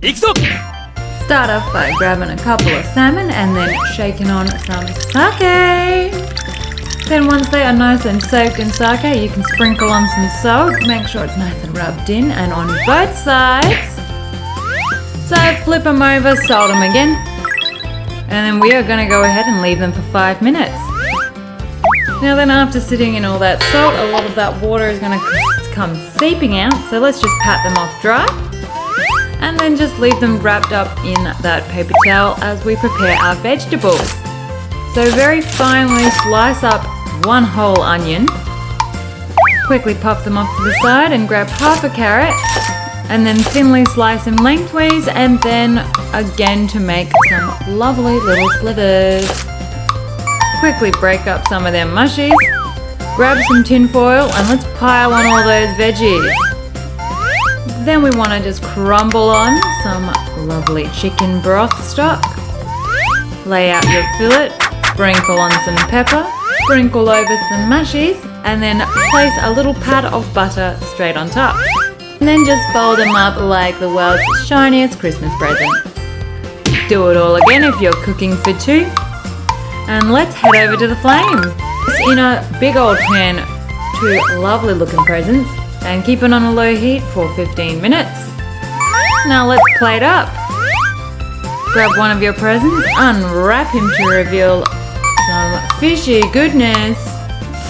行くぞ! Start off by grabbing a couple of salmon and then shaking on some sake. Then once they are nice and soaked in sake, you can sprinkle on some salt. Make sure it's nice and rubbed in and on both sides. So flip them over, salt them again. And then we are going to go ahead and leave them for 5 minutes. Now then, after sitting in all that salt, a lot of that water is going to come seeping out. So let's just pat them off dry. And then just leave them wrapped up in that paper towel as we prepare our vegetables. So very finely slice up one whole onion. Quickly pop them off to the side and grab half a carrot. And then thinly slice them lengthways and then again to make some lovely little slivers. Quickly break up some of them mushies. Grab some tin foil and let's pile on all those veggies. Then we want to just crumble on some lovely chicken broth stock. Lay out your fillet, sprinkle on some pepper, sprinkle over some mushies, and then place a little pad of butter straight on top. And then just fold them up like the world's shiniest Christmas present. Do it all again if you're cooking for two. And let's head over to the flame. In a big old pan, two lovely looking presents. And keep it on a low heat for 15 minutes. Now let's plate up. Grab one of your presents, unwrap him to reveal some fishy goodness.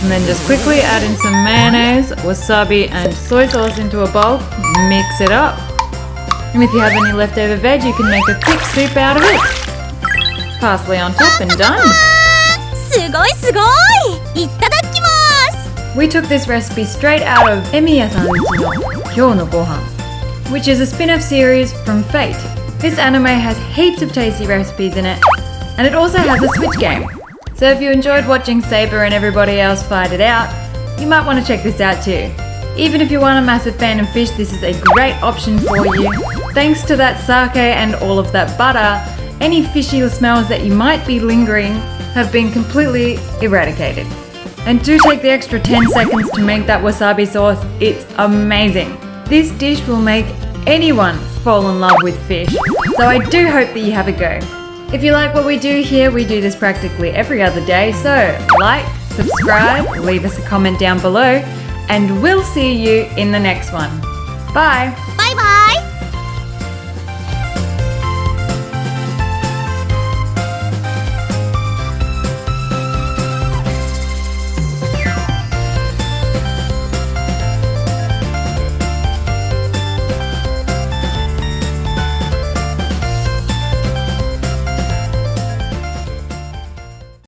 And then just quickly add in some mayonnaise, wasabi and soy sauce into a bowl. Mix it up. And if you have any leftover veg, you can make a quick soup out of it. Parsley on top and done. すごいすごい! いただきます! We took this recipe straight out of Emiya Kyou no Gohan, which is a spin-off series from Fate. This anime has heaps of tasty recipes in it, and it also has a Switch game. So if you enjoyed watching Saber and everybody else fight it out, you might want to check this out too. Even if you aren't a massive fan of fish, this is a great option for you. Thanks to that sake and all of that butter, any fishy smells that you might be lingering have been completely eradicated. And do take the extra 10 seconds to make that wasabi sauce, it's amazing. This dish will make anyone fall in love with fish, so I do hope that you have a go. If you like what we do here, we do this practically every other day, so like, subscribe, leave us a comment down below, and we'll see you in the next one. Bye! バイバイ